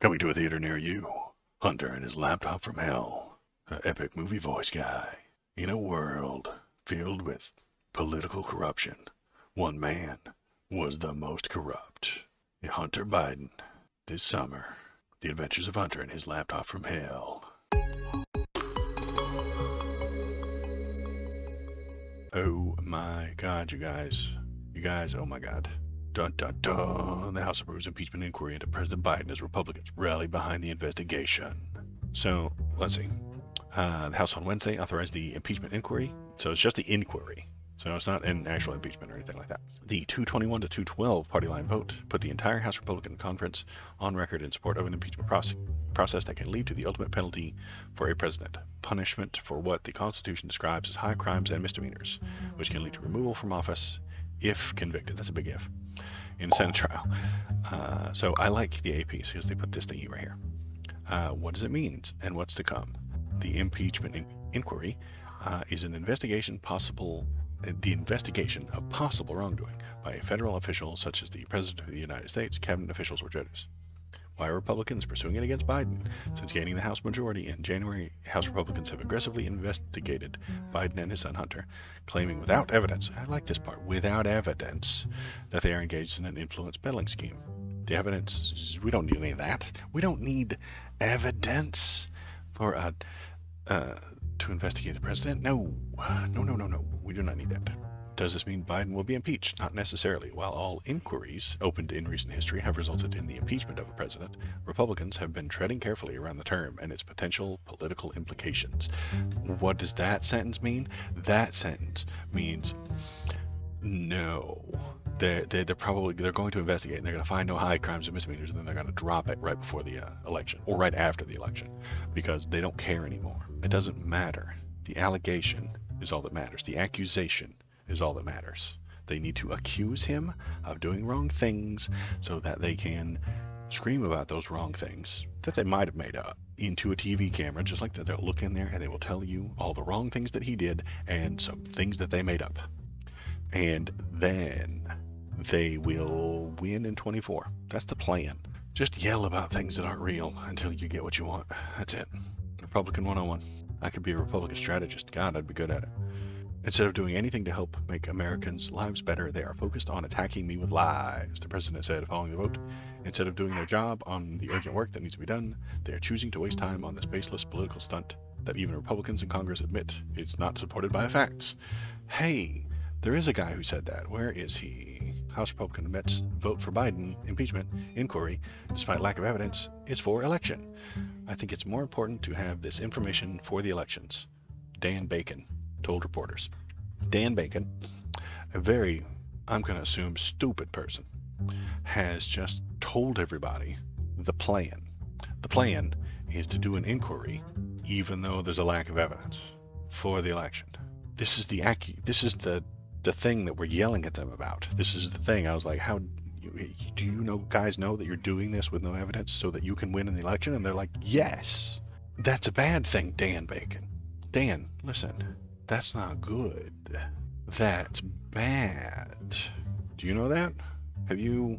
Coming to a theater near you, Hunter and his laptop from hell, an epic movie voice guy. In a world filled with political corruption, one man was the most corrupt. Hunter Biden. This summer, The Adventures of Hunter and his laptop from hell. Oh my god, you guys, oh my god. Dun dun dun! The House approves impeachment inquiry into President Biden as Republicans rally behind the investigation. So, let's see. The House on Wednesday authorized the impeachment inquiry. So it's just the inquiry. So it's not an actual impeachment or anything like that. The 221 to 212 party line vote put the entire House Republican Conference on record in support of an impeachment process that can lead to the ultimate penalty for a president. Punishment for what the Constitution describes as high crimes and misdemeanors, which can lead to removal from office if convicted. That's a big if. In a Senate trial. So I like the APs because they put this thingy right here. What does it mean and what's to come? The impeachment inquiry is an investigation of possible wrongdoing by a federal official such as the President of the United States, cabinet officials, or judges. Why are Republicans pursuing it against Biden? Since gaining the House majority in January, House Republicans have aggressively investigated Biden and his son Hunter, claiming without evidence, I like this part, without evidence, that they are engaged in an influence peddling scheme. The evidence, we don't need any of that. We don't need evidence for to investigate the president. No, we do not need that. Does this mean Biden will be impeached? Not necessarily. While all inquiries opened in recent history have resulted in the impeachment of a president, Republicans have been treading carefully around the term and its potential political implications. What does that sentence mean? That sentence means no. They're going to investigate and they're going to find no high crimes and misdemeanors, and then they're going to drop it right before the election or right after the election because they don't care anymore. It doesn't matter. The allegation is all that matters. The accusation is all that matters. They need to accuse him of doing wrong things so that they can scream about those wrong things that they might have made up into a TV camera, just like that. They'll look in there and they will tell you all the wrong things that he did and some things that they made up. And then they will win in 24. That's the plan. Just yell about things that aren't real until you get what you want. That's it. Republican 101. I could be a Republican strategist. God, I'd be good at it. Instead of doing anything to help make Americans' lives better, they are focused on attacking me with lies, the president said following the vote. Instead of doing their job on the urgent work that needs to be done, they are choosing to waste time on this baseless political stunt that even Republicans in Congress admit it's not supported by facts. Hey, there is a guy who said that. Where is he? House Republican admits vote for Biden impeachment inquiry, despite lack of evidence, is for election. I think it's more important to have this information for the elections. Dan Bacon told reporters. Dan Bacon, a very, I'm going to assume, stupid person, has just told everybody the plan. The plan is to do an inquiry, even though there's a lack of evidence, for the election. This is the thing that we're yelling at them about. This is the thing. I was like, how do you guys know that you're doing this with no evidence so that you can win in the election? And they're like, yes. That's a bad thing, Dan Bacon. Dan, listen. That's not good. That's bad. Do you know that? Have you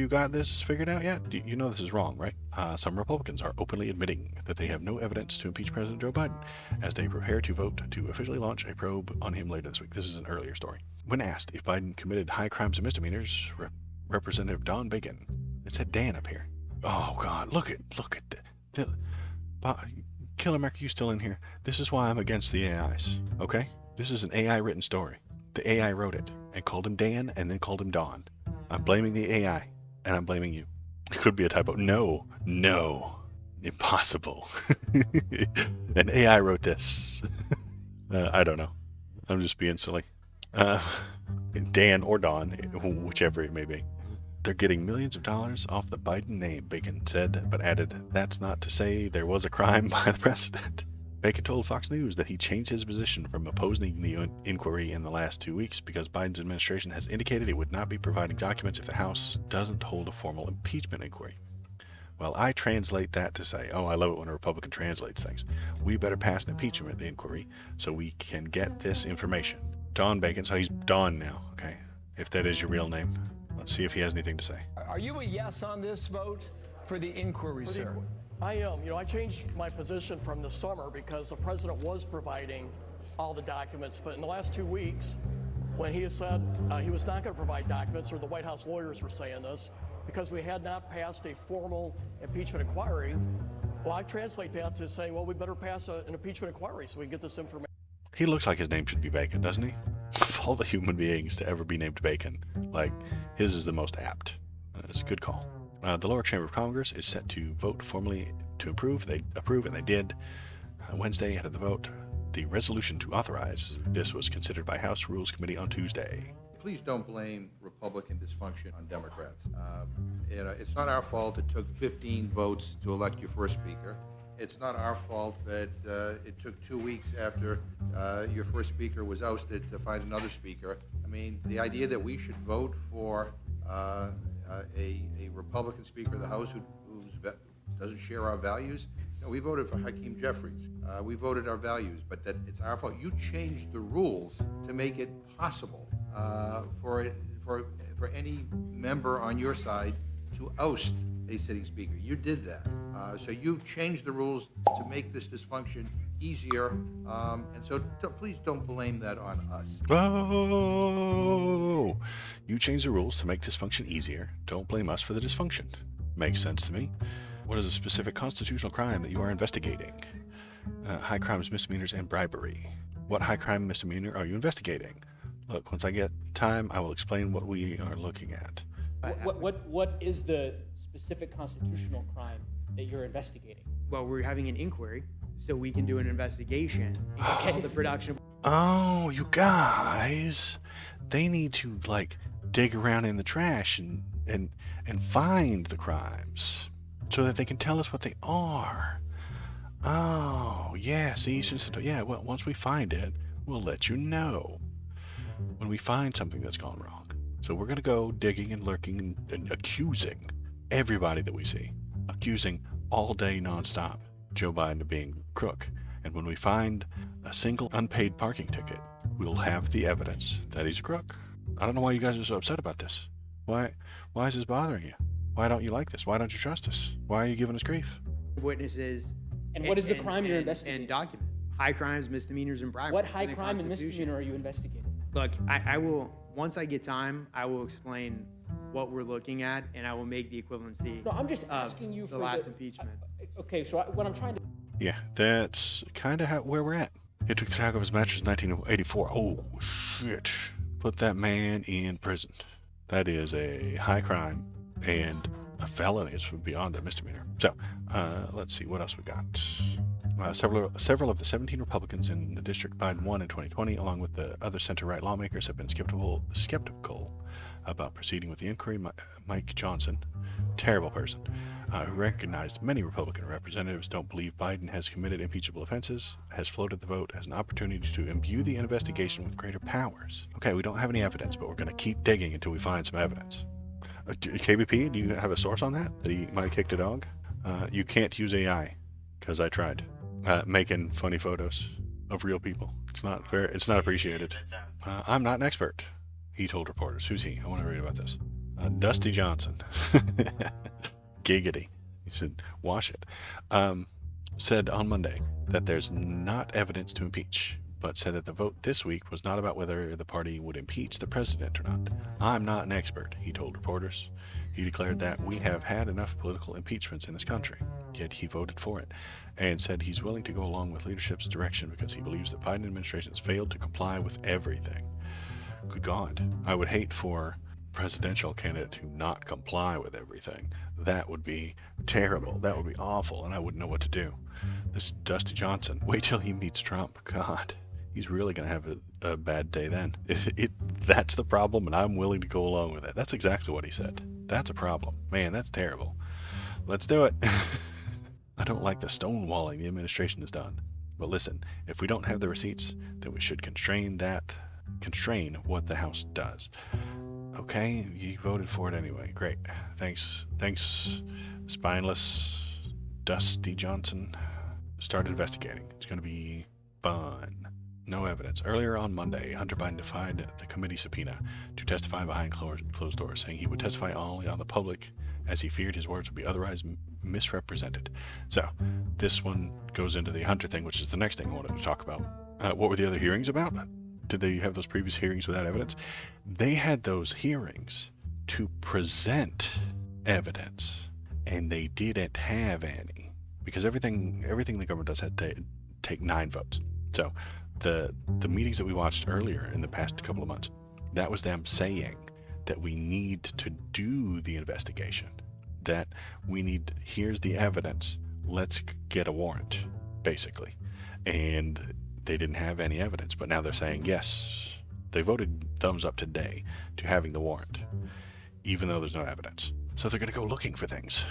got this figured out yet? You know this is wrong, right? Some Republicans are openly admitting that they have no evidence to impeach President Joe Biden as they prepare to vote to officially launch a probe on him later this week. This is an earlier story. When asked if Biden committed high crimes and misdemeanors, Representative Don Bacon, it said Dan up here. Oh God, look at the Killer Mac, you still in here? This is why I'm against the AIs, okay? This is an AI written story. The AI wrote it and called him Dan and then called him Don. I'm blaming the AI and I'm blaming you. It could be a typo. No, impossible. An AI wrote this. I don't know. I'm just being silly. Dan or Don, whichever it may be. They're getting millions of dollars off the Biden name, Bacon said, but added, that's not to say there was a crime by the president. Bacon told Fox News that he changed his position from opposing the inquiry in the last 2 weeks because Biden's administration has indicated it would not be providing documents if the House doesn't hold a formal impeachment inquiry. Well, I translate that to say, oh, I love it when a Republican translates things. We better pass an impeachment inquiry so we can get this information. Don Bacon, so he's Don now, okay, if that is your real name. Let's see if he has anything to say. Are you a yes on this vote? For the inquiry, sir. I am. You know, I changed my position from the summer because the president was providing all the documents, but in the last 2 weeks, when he has said he was not going to provide documents, or the White House lawyers were saying this, because we had not passed a formal impeachment inquiry, well, I translate that to saying, well, we better pass an impeachment inquiry so we can get this information. He looks like his name should be Bacon, doesn't he? Of all the human beings to ever be named Bacon, like, his is the most apt. It's a good call. The lower chamber of Congress is set to vote formally to approve. They approve, and they did. Wednesday, ahead of the vote, the resolution to authorize this was considered by House Rules Committee on Tuesday. Please don't blame Republican dysfunction on Democrats. It's not our fault it took 15 votes to elect your first speaker. It's not our fault that it took 2 weeks after your first speaker was ousted to find another speaker. I mean, the idea that we should vote for a Republican Speaker of the House who doesn't share our values. No, we voted for Hakeem Jeffries. We voted our values, but that it's our fault. You changed the rules to make it possible for any member on your side to oust a sitting speaker. You did that. So you changed the rules to make this dysfunction easier, and so please don't blame that on us. Oh, you changed the rules to make dysfunction easier. Don't blame us for the dysfunction. Makes sense to me. What is a specific constitutional crime that you are investigating? High crimes, misdemeanors, and bribery. What high crime misdemeanor are you investigating? Look, once I get time, I will explain what we are looking at. What is the specific constitutional crime that you're investigating? Well, we're having an inquiry, so we can do an investigation. All the production. Oh, you guys, they need to like dig around in the trash and find the crimes so that they can tell us what they are. Oh, yeah. See, yeah. Well, once we find it, we'll let you know when we find something that's gone wrong. So we're gonna go digging and lurking and accusing everybody that we see, accusing all day nonstop Joe Biden of being crook. And when we find a single unpaid parking ticket, we'll have the evidence that he's a crook. I don't know why you guys are so upset about this. Why is this bothering you? Why don't you like this? Why don't you trust us? Why are you giving us grief? Witnesses. And what is the crime you're investigating? And documents. High crimes, misdemeanors, and bribery. What high crime and misdemeanor are you investigating? Look, I will, once I get time, I will explain what we're looking at, and I will make the equivalency. No, I'm just asking you for the last impeachment. Okay, so what I'm trying to... Yeah, that's kind of where we're at. He took the tag off his mattress in 1984. Oh, shit. Put that man in prison. That is a high crime and a felony. It's beyond a misdemeanor. So, let's see what else we got. Several of the 17 Republicans in the district Biden won in 2020, along with the other center-right lawmakers, have been skeptical about proceeding with the inquiry. Mike Johnson, terrible person, who recognized many Republican representatives don't believe Biden has committed impeachable offenses, has floated the vote as an opportunity to imbue the investigation with greater powers. Okay, we don't have any evidence, but we're going to keep digging until we find some evidence. KBP, do you have a source on that he might have kicked a dog? You can't use AI, because I tried. Making funny photos of real people. It's not appreciated. I'm not an expert, he told reporters. Who's he? I want to read about this. Dusty Johnson. Giggity. He said, wash it. Said on Monday that there's not evidence to impeach, but said that the vote this week was not about whether the party would impeach the president or not. I'm not an expert, he told reporters. He declared that we have had enough political impeachments in this country, yet he voted for it, and said he's willing to go along with leadership's direction because he believes the Biden administration has failed to comply with everything. Good God, I would hate for a presidential candidate to not comply with everything. That would be terrible. That would be awful, and I wouldn't know what to do. This Dusty Johnson, wait till he meets Trump. God, he's really going to have a bad day then. That's the problem, and I'm willing to go along with it. That's exactly what he said. That's a problem. Man, that's terrible. Let's do it. I don't like the stonewalling the administration has done. But listen, if we don't have the receipts, then we should constrain what the House does. Okay, you voted for it anyway. Great. Thanks, spineless Dusty Johnson. Start investigating. It's going to be fun. No evidence. Earlier on Monday, Hunter Biden defied the committee subpoena to testify behind closed doors, saying he would testify only on the public as he feared his words would be otherwise misrepresented. So, this one goes into the Hunter thing, which is the next thing I wanted to talk about. What were the other hearings about? Did they have those previous hearings without evidence? They had those hearings to present evidence, and they didn't have any, because everything the government does had to take 9 votes. So the meetings that we watched earlier in the past couple of months, that was them saying that we need to do the investigation, that we need, here's the evidence, let's get a warrant, basically. And they didn't have any evidence, but now they're saying yes, they voted thumbs up today to having the warrant, even though there's no evidence. So they're going to go looking for things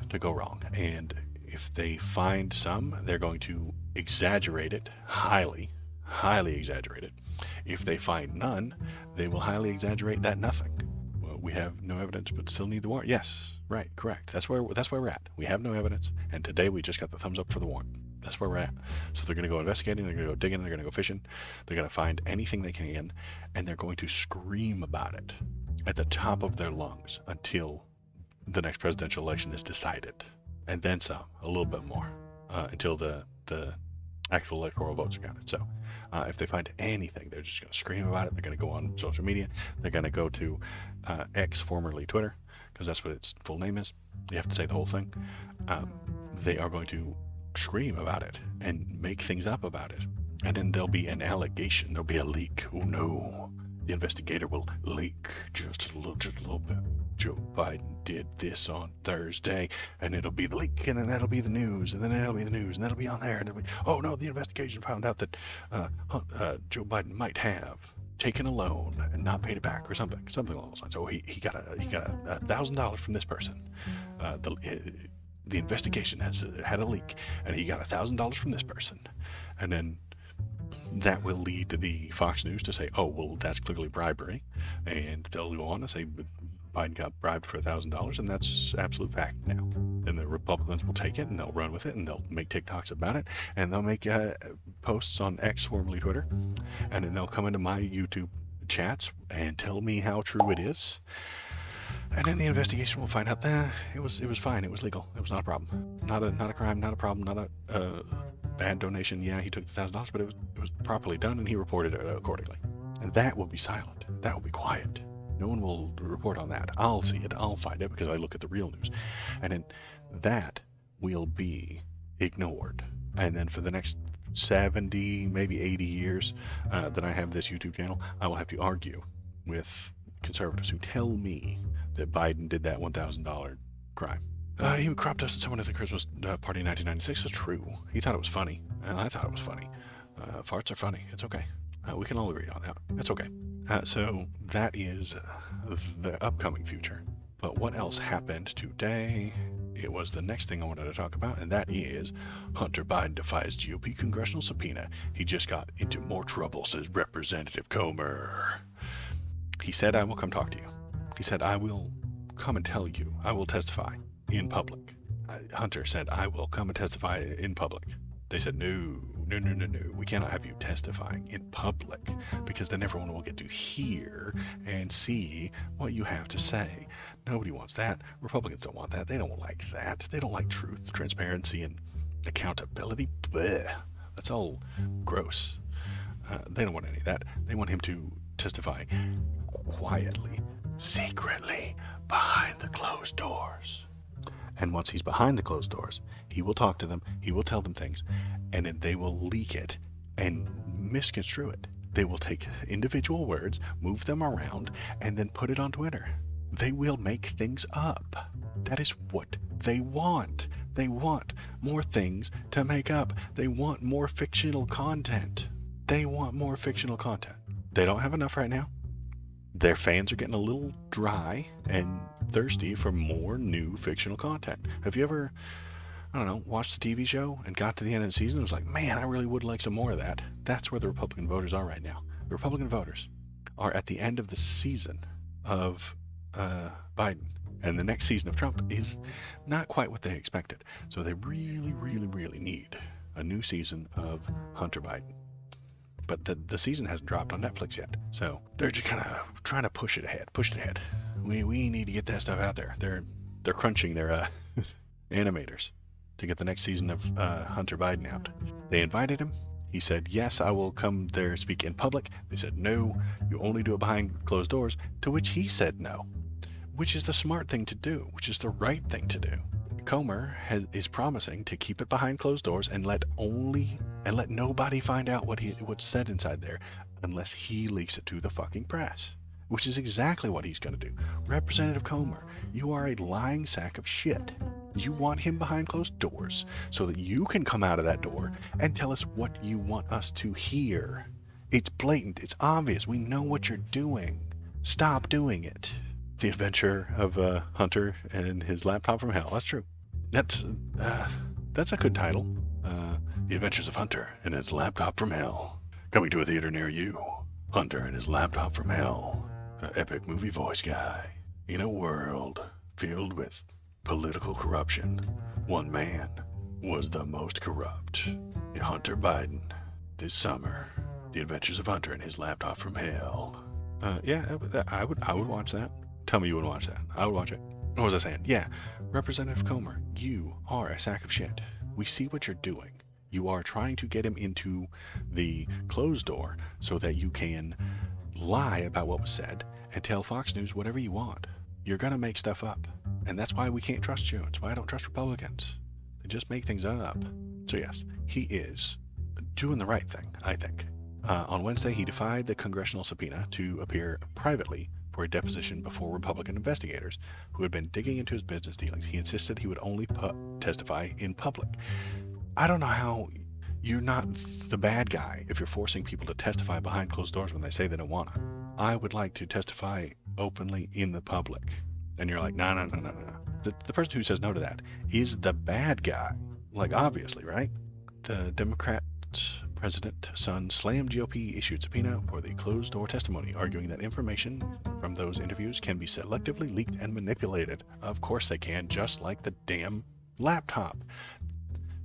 to go wrong, and if they find some, they're going to exaggerate it, highly exaggerate it. If they find none, they will highly exaggerate that nothing. Well, we have no evidence but still need the warrant. Yes, right, correct. That's where we're at. We have no evidence, and today we just got the thumbs up for the warrant. That's where we're at. So they're going to go investigating, they're going to go digging, they're going to go fishing, they're going to find anything they can, and they're going to scream about it at the top of their lungs until the next presidential election is decided, and then some, a little bit more, until the actual electoral votes are counted. So if they find anything, they're just going to scream about it. They're going to go on social media. They're going to go to X, formerly Twitter, because that's what its full name is. You have to say the whole thing. They are going to scream about it and make things up about it. And then there'll be an allegation. There'll be a leak. Oh no. The investigator will leak just a little bit. Joe Biden did this on Thursday, and it'll be the leak, and then that'll be the news, and then that'll be the news, and that'll be on there, and it'll be, oh no, the investigation found out that Joe Biden might have taken a loan and not paid it back, or something along those lines. Oh, he got $1,000 from this person. The investigation has had a leak, and he got $1,000 from this person, and then that will lead to the Fox News to say, oh, well, that's clearly bribery, and they'll go on and say Biden got bribed for $1,000, and that's absolute fact now. And the Republicans will take it, and they'll run with it, and they'll make TikToks about it, and they'll make posts on X, formerly Twitter, and then they'll come into my YouTube chats and tell me how true it is. And then the investigation will find out that it was fine, it was legal, it was not a problem, not a crime, not a problem, not a bad donation. Yeah, he took the $1,000, but it was properly done, and he reported it accordingly. And that will be silent. That will be quiet. No one will report on that. I'll see it. I'll find it because I look at the real news, and then that will be ignored. And then for the next 70, maybe 80 years that I have this YouTube channel, I will have to argue with conservatives who tell me that Biden did that $1,000 crime. He crop dusted someone at the Christmas party in 1996. It's true. He thought it was funny, and I thought it was funny. Farts are funny. It's okay. We can all agree on that. It's okay. So that is the upcoming future. But what else happened today? It was the next thing I wanted to talk about, and that is Hunter Biden defies GOP congressional subpoena. He just got into more trouble, says Representative Comer. He said, I will come talk to you. He said, I will come and tell you. I will testify in public. Hunter said, I will come and testify in public. They said, no. We cannot have you testifying in public because then everyone will get to hear and see what you have to say. Nobody wants that. Republicans don't want that. They don't like that. They don't like truth, transparency, and accountability. Blech. That's all gross. They don't want any of that. They want him to testify quietly, secretly, behind the closed doors. And once he's behind the closed doors, he will talk to them, he will tell them things, and then they will leak it and misconstrue it. They will take individual words, move them around, and then put it on Twitter. They will make things up. That is what they want. They want more things to make up. They want more fictional content. They want more fictional content. They don't have enough right now. Their fans are getting a little dry and thirsty for more new fictional content. Have you ever, watched the TV show and got to the end of the season and was like, man, I really would like some more of that? That's where the Republican voters are right now. The Republican voters are at the end of the season of Biden. And the next season of Trump is not quite what they expected. So they really, really, really need a new season of Hunter Biden. but the season hasn't dropped on Netflix yet. So they're just kind of trying to push it ahead. We need to get that stuff out there. They're crunching their animators to get the next season of Hunter Biden out. They invited him. He said, yes, I will come there and speak in public. They said, no, you only do it behind closed doors, to which he said no, which is the smart thing to do, which is the right thing to do. Comer is promising to keep it behind closed doors and let nobody find out what's said inside there unless he leaks it to the fucking press, which is exactly what he's going to do. Representative Comer, you are a lying sack of shit. You want him behind closed doors so that you can come out of that door and tell us what you want us to hear. It's blatant. It's obvious. We know what you're doing. Stop doing it. The Adventure of Hunter and His Laptop from Hell. That's true. That's a good title. The Adventures of Hunter and His Laptop from Hell. Coming to a theater near you. Hunter and His Laptop from Hell. An epic movie voice guy. In a world filled with political corruption, one man was the most corrupt. Hunter Biden. This summer. The Adventures of Hunter and His Laptop from Hell. Yeah, I would watch that. Tell me you would watch that. I would watch it. What was I saying? Yeah, Representative Comer, you are a sack of shit. We see what you're doing. You are trying to get him into the closed door so that you can lie about what was said and tell Fox News whatever you want. You're going to make stuff up. And that's why we can't trust you. It's why I don't trust Republicans. They just make things up. So yes, he is doing the right thing, I think. On Wednesday, he defied the congressional subpoena to appear privately for a deposition before Republican investigators who had been digging into his business dealings. He insisted he would only testify in public. I don't know how you're not the bad guy if you're forcing people to testify behind closed doors when they say they don't want to. I would like to testify openly in the public. And you're like, no. The person who says no to that is the bad guy. Like, obviously, right? The Democrat president's son slammed GOP issued subpoena for the closed-door testimony, arguing that information from those interviews can be selectively leaked and manipulated. Of course they can, just like the damn laptop.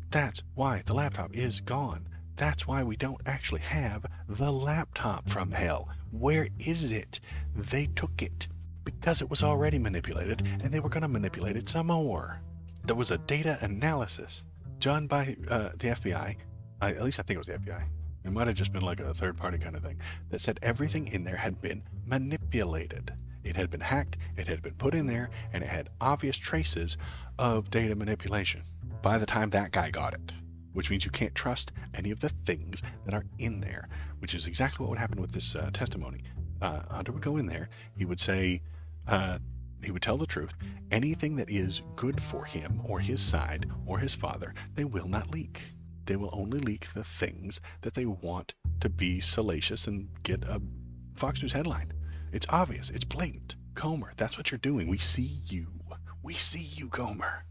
That's why the laptop is gone. That's why we don't actually have the laptop from hell. Where is it? They took it because it was already manipulated, and they were going to manipulate it some more. There was a data analysis done by the FBI. At least I think it was the FBI. It might have just been like a third-party kind of thing that said everything in there had been manipulated. It had been hacked, it had been put in there, and it had obvious traces of data manipulation by the time that guy got it, which means you can't trust any of the things that are in there, which is exactly what would happen with this testimony. Hunter would go in there, he would say, he would tell the truth. Anything that is good for him or his side or his father, they will not leak. They will only leak the things that they want to be salacious and get a Fox News headline. It's obvious. It's blatant. Comer, that's what you're doing. We see you. We see you, Comer.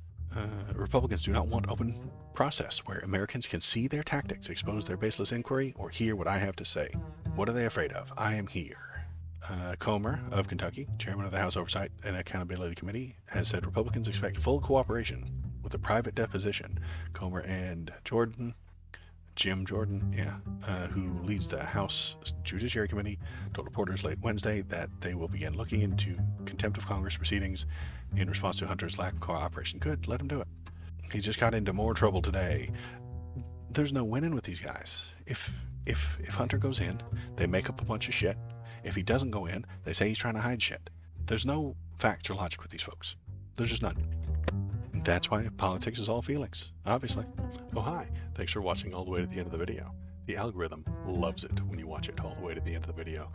Republicans do not want open process where Americans can see their tactics, expose their baseless inquiry, or hear what I have to say. What are they afraid of? I am here. Comer of Kentucky, chairman of the House Oversight and Accountability Committee, has said Republicans expect full cooperation with a private deposition. Comer and Jim Jordan, who leads the House Judiciary Committee, told reporters late Wednesday that they will begin looking into contempt of Congress proceedings in response to Hunter's lack of cooperation. Good, let him do it. He just got into more trouble today. There's no winning with these guys. If Hunter goes in, they make up a bunch of shit. If he doesn't go in, they say he's trying to hide shit. There's no facts or logic with these folks. There's just none. That's why politics is all feelings, obviously. Oh, hi. Thanks for watching all the way to the end of the video. The algorithm loves it when you watch it all the way to the end of the video.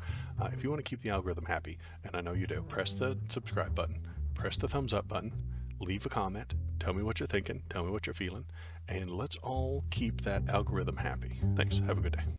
If you want to keep the algorithm happy, and I know you do, press the subscribe button, press the thumbs up button, leave a comment, tell me what you're thinking, tell me what you're feeling, and let's all keep that algorithm happy. Thanks. Have a good day.